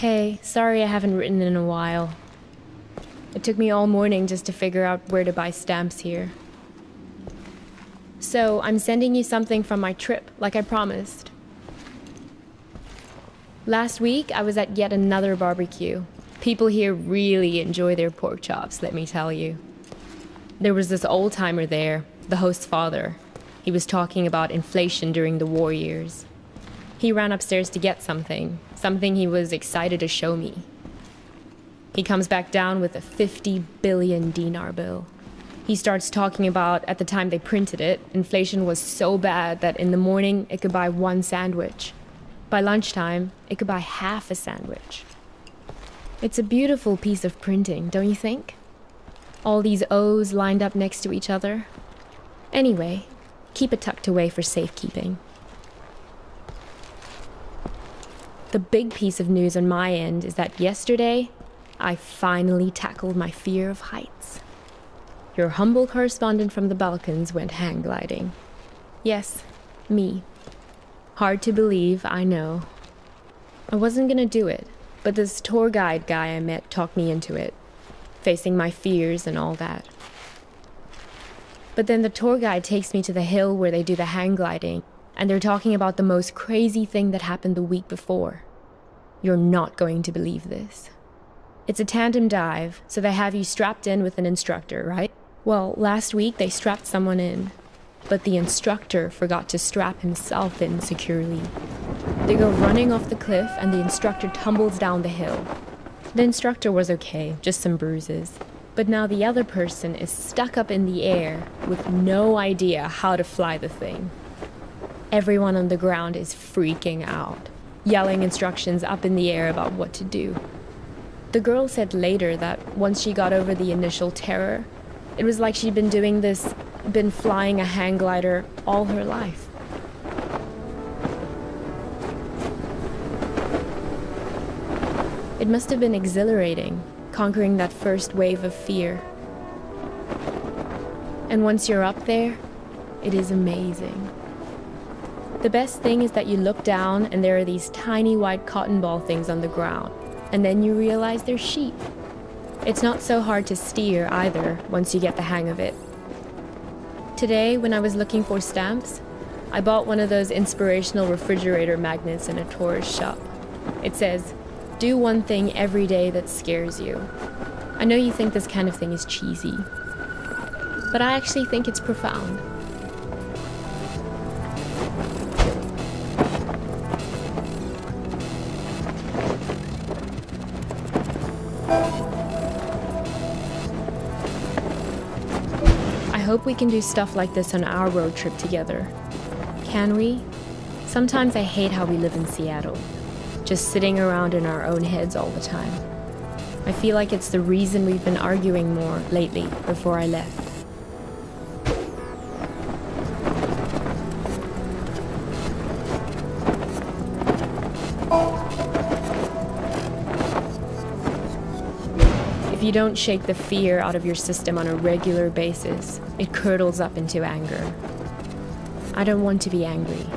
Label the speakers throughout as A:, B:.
A: Hey, sorry I haven't written in a while. It took me all morning just to figure out where to buy stamps here. So, I'm sending you something from my trip, like I promised. Last week, I was at yet another barbecue. People here really enjoy their pork chops, let me tell you. There was this old-timer there, the host's father. He was talking about inflation during the war years. He ran upstairs to get something he was excited to show me. He comes back down with a 50 billion dinar bill. He starts talking about, at the time they printed it, inflation was so bad that in the morning it could buy one sandwich. By lunchtime, it could buy half a sandwich. It's a beautiful piece of printing, don't you think? All these O's lined up next to each other. Anyway, keep it tucked away for safekeeping. The big piece of news on my end is that yesterday, I finally tackled my fear of heights. Your humble correspondent from the Balkans went hang gliding. Yes, me. Hard to believe, I know. I wasn't gonna do it, but this tour guide guy I met talked me into it, facing my fears and all that. But then the tour guide takes me to the hill where they do the hang gliding, and they're talking about the most crazy thing that happened the week before. You're not going to believe this. It's a tandem dive, so they have you strapped in with an instructor, right? Well, last week they strapped someone in, but the instructor forgot to strap himself in securely. They go running off the cliff and the instructor tumbles down the hill. The instructor was okay, just some bruises. But now the other person is stuck up in the air with no idea how to fly the thing. Everyone on the ground is freaking out, yelling instructions up in the air about what to do. The girl said later that once she got over the initial terror, it was like she'd been flying a hang glider all her life. It must have been exhilarating, conquering that first wave of fear. And once you're up there, it is amazing. The best thing is that you look down and there are these tiny white cotton ball things on the ground, and then you realize they're sheep. It's not so hard to steer either, once you get the hang of it. Today, when I was looking for stamps, I bought one of those inspirational refrigerator magnets in a tourist shop. It says, "Do one thing every day that scares you." I know you think this kind of thing is cheesy, but I actually think it's profound. I hope we can do stuff like this on our road trip together. Can we? Sometimes I hate how we live in Seattle, just sitting around in our own heads all the time. I feel like it's the reason we've been arguing more lately before I left. If you don't shake the fear out of your system on a regular basis, it curdles up into anger. I don't want to be angry.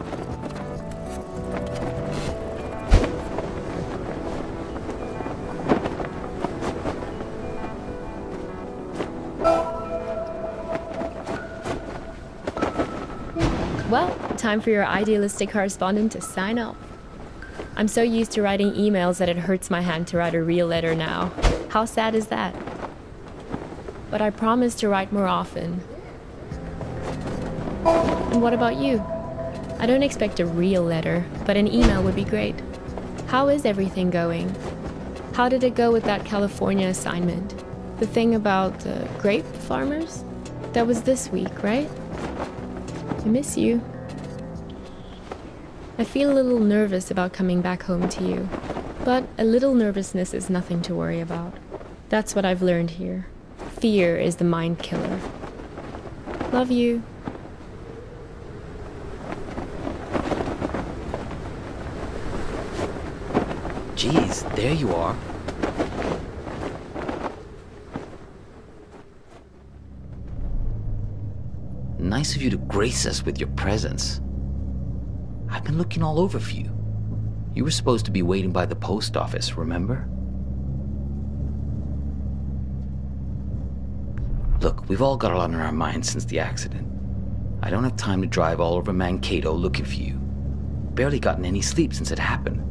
A: Well, time for your idealistic correspondent to sign off. I'm so used to writing emails that it hurts my hand to write a real letter now. How sad is that? But I promise to write more often. And what about you? I don't expect a real letter, but an email would be great. How is everything going? How did it go with that California assignment? The thing about grape farmers? That was this week, right? I miss you. I feel a little nervous about coming back home to you, but a little nervousness is nothing to worry about. That's what I've learned here. Fear is the mind killer. Love you.
B: Geez, there you are. Nice of you to grace us with your presence. I've been looking all over for you. You were supposed to be waiting by the post office, remember? Look, we've all got a lot on our minds since the accident. I don't have time to drive all over Mankato looking for you. Barely gotten any sleep since it happened.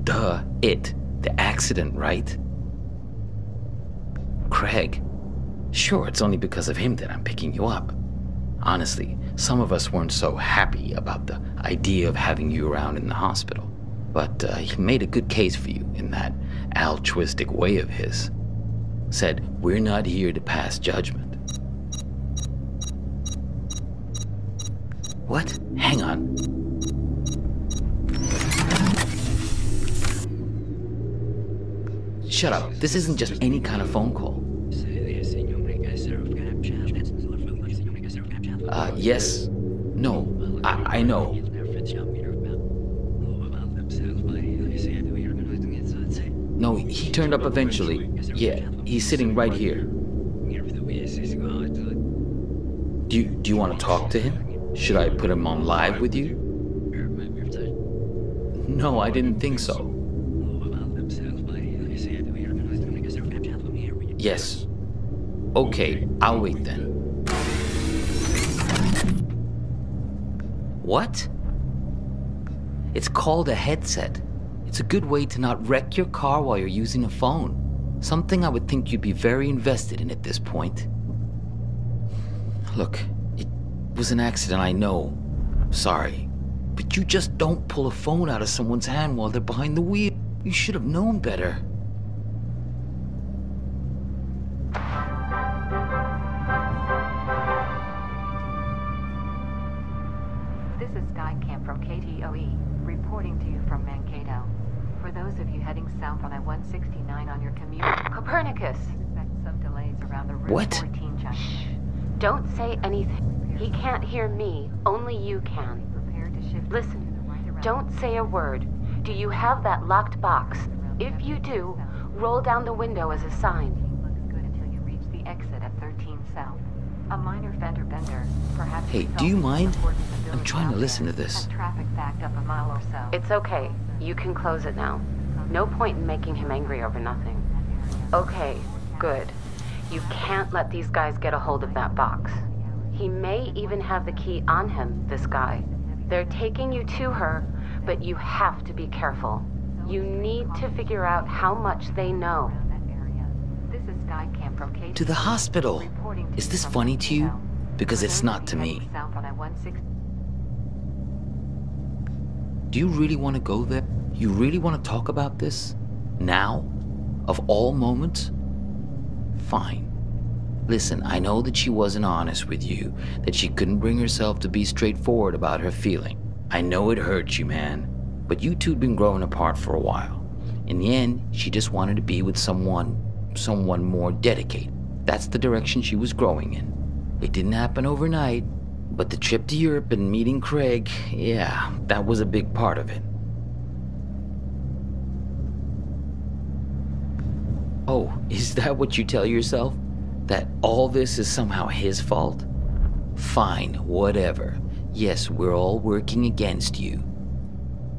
B: Duh, the accident, right? Craig. Sure, it's only because of him that I'm picking you up. Honestly, some of us weren't so happy about the idea of having you around in the hospital. But he made a good case for you in that altruistic way of his. Said, we're not here to pass judgment. What? Hang on. Shut up. This isn't just any kind of phone call. Yes. No. I know. No, he turned up eventually. Yeah, he's sitting right here. Do you want to talk to him? Should I put him on live with you? No, I didn't think so. Yes. Okay, I'll wait then. What? It's called a headset. It's a good way to not wreck your car while you're using a phone. Something I would think you'd be very invested in at this point. Look, it was an accident, I know. Sorry. But you just don't pull a phone out of someone's hand while they're behind the wheel. You should have known better.
C: This is Skycam from KTOE, reporting to you from Mankato. For those of you heading south on I-169 on your commute,
D: Copernicus!
C: expect some delays around the Route
B: What?
C: 14 junction.
D: Don't say anything. He can't hear me. Only you can.
C: Prepare to shift
D: Listen,
C: to the right around
D: don't say a word. Do you have that locked box? If you do, roll down the window as a sign.
C: Looks good until you reach the exit at 13 South. A minor fender bender, perhaps.
B: Hey,
C: you
B: do you
C: felt
B: mind?
C: important to the
B: I'm
C: village
B: trying to
C: out
B: listen
C: there.
B: to this.
C: Had traffic backed up a mile or so.
D: It's okay. You can close it now. No point in making him angry over nothing. Okay, good. You can't let these guys get a hold of that box. He may even have the key on him, this guy. They're taking you to her, but you have to be careful. You need to figure out how much they know.
C: This is Skycam from KTOE.
B: To the hospital.
C: Reporting to
B: Is
C: you
B: this
C: from
B: funny to you?
C: Mankato.
B: Because
C: For
B: it's
C: those
B: not
C: of
B: to
C: you
B: me.
C: heading south on I-160.
B: Do you really want to go there? You really want to talk about this? Now? Of all moments? Fine. Listen, I know that she wasn't honest with you, that she couldn't bring herself to be straightforward about her feeling. I know it hurt you, man. But you two'd been growing apart for a while. In the end, she just wanted to be with someone more dedicated. That's the direction she was growing in. It didn't happen overnight, but the trip to Europe and meeting Craig, yeah, that was a big part of it. Oh, is that what you tell yourself? That all this is somehow his fault? Fine, whatever. Yes, we're all working against you.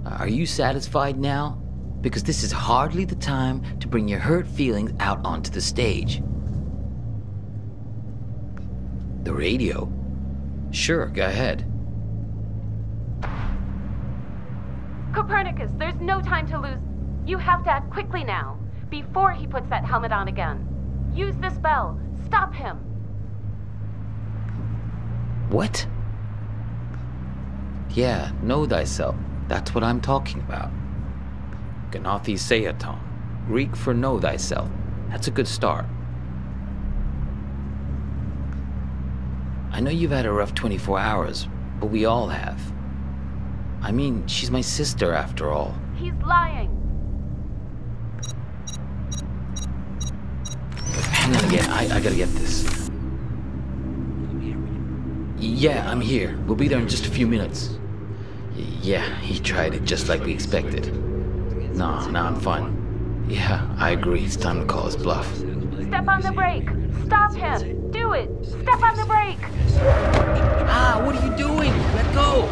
B: Are you satisfied now? Because this is hardly the time to bring your hurt feelings out onto the stage. The radio? Sure, go ahead.
D: Copernicus, there's no time to lose. You have to act quickly now, before he puts that helmet on again. Use this bell. Stop him.
B: What? Yeah, know thyself. That's what I'm talking about. Gnathi Seaton, Greek for know thyself. That's a good start. I know you've had a rough 24 hours, but we all have. I mean, she's my sister after all.
D: He's lying.
B: Hang on again, I gotta get this. Yeah, I'm here. We'll be there in just a few minutes. Yeah, he tried it just like we expected. Nah, I'm fine. Yeah, I agree. It's time to call his bluff.
D: Step on the brake. Stop him. Do it. Step on the brake.
B: Ah, what are you doing? Let go.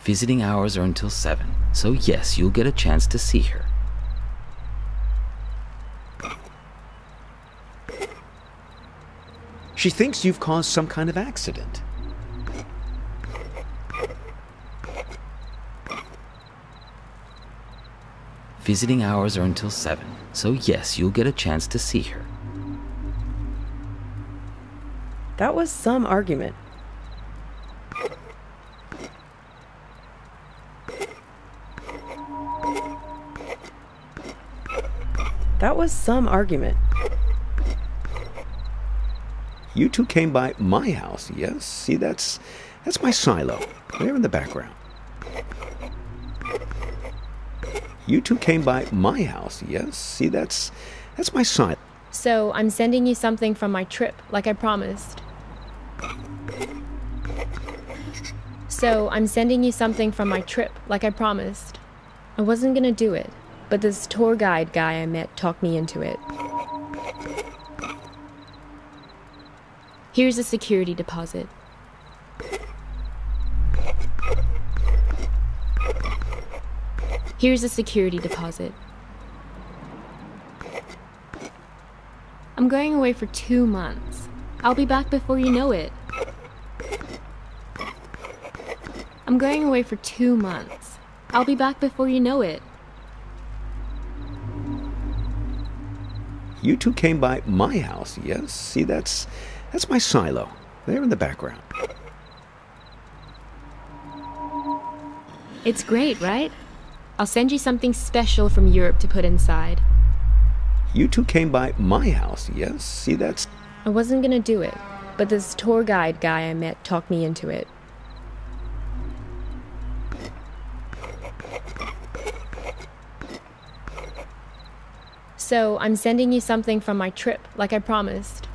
B: Visiting hours are until 7, so yes, you'll get a chance to see her.
E: She thinks you've caused some kind of accident.
B: Visiting hours are until 7, so yes, you'll get a chance to see her.
F: That was some argument. That was some argument.
E: You two came by my house, yes? See, that's my silo, there in the background. You two came by my house, yes? See, that's my silo.
A: So I'm sending you something from my trip, like I promised. So I'm sending you something from my trip, like I promised. I wasn't gonna do it, but this tour guide guy I met talked me into it. Here's a security deposit. Here's a security deposit. I'm going away for 2 months. I'll be back before you know it. I'm going away for 2 months. I'll be back before you know it.
E: You two came by my house, yes? See, that's my silo, there in the background.
A: It's great, right? I'll send you something special from Europe to put inside.
E: You two came by my house, yes? See, that's...
A: I wasn't gonna do it, but this tour guide guy I met talked me into it. So I'm sending you something from my trip, like I promised.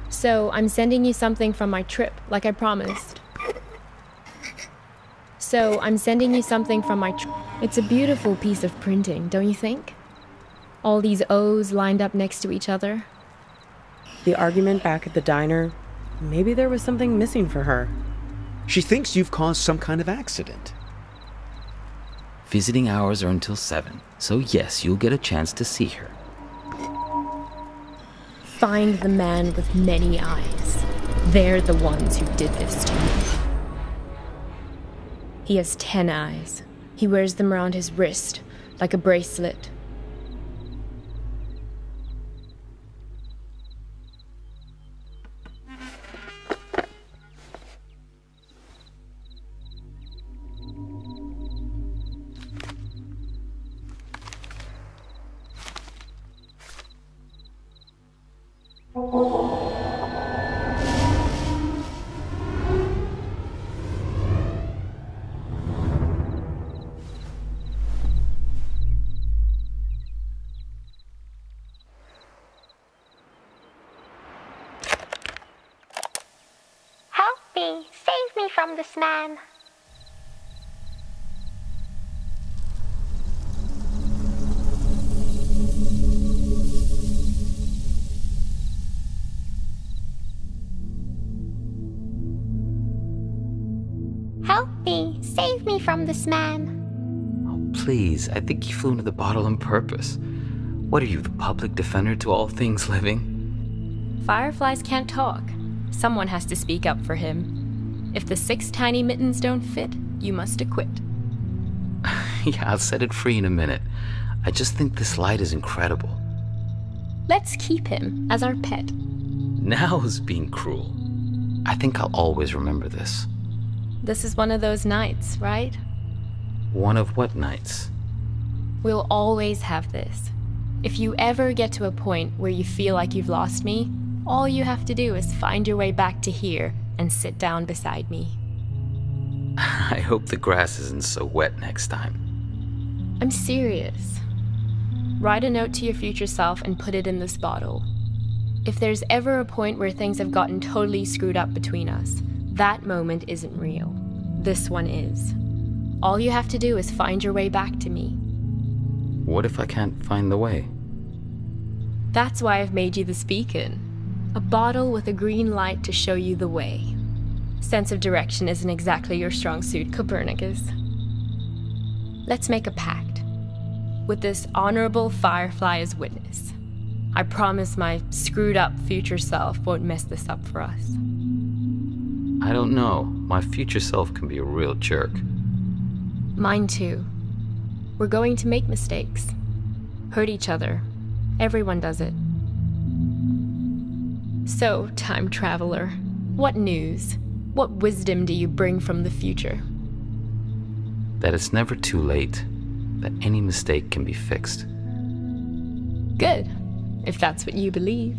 A: So I'm sending you something from my trip, like I promised. So I'm sending you something from my trip. It's a beautiful piece of printing, don't you think? All these O's lined up next to each other.
F: The argument back at the diner, maybe there was something missing for her.
E: She thinks you've caused some kind of accident.
B: Visiting hours are until 7, so yes, you'll get a chance to see her.
A: Find the man with many eyes. They're the ones who did this to me. He has 10 eyes. He wears them around his wrist, like a bracelet.
G: Help me! Save me from this man! Help me! Save me from this man!
B: Oh, please, I think you flew into the bottle on purpose. What are you, the public defender to all things living?
A: Fireflies can't talk. Someone has to speak up for him. If the 6 tiny mittens don't fit, you must acquit.
B: Yeah, I'll set it free in a minute. I just think this light is incredible.
A: Let's keep him as our pet.
B: Now who's being cruel? I think I'll always remember this.
A: This is one of those nights, right?
B: One of what nights?
A: We'll always have this. If you ever get to a point where you feel like you've lost me, all you have to do is find your way back to here and sit down beside me.
B: I hope the grass isn't so wet next time.
A: I'm serious. Write a note to your future self and put it in this bottle. If there's ever a point where things have gotten totally screwed up between us, that moment isn't real. This one is. All you have to do is find your way back to me.
B: What if I can't find the way?
A: That's why I've made you this beacon. A bottle with a green light to show you the way. Sense of direction isn't exactly your strong suit, Copernicus. Let's make a pact. With this honorable firefly as witness, I promise my screwed-up future self won't mess this up for us.
B: I don't know. My future self can be a real jerk.
A: Mine too. We're going to make mistakes. Hurt each other. Everyone does it. So, time traveler, what news? What wisdom do you bring from the future?
B: That it's never too late. That any mistake can be fixed.
A: Good, if that's what you believe.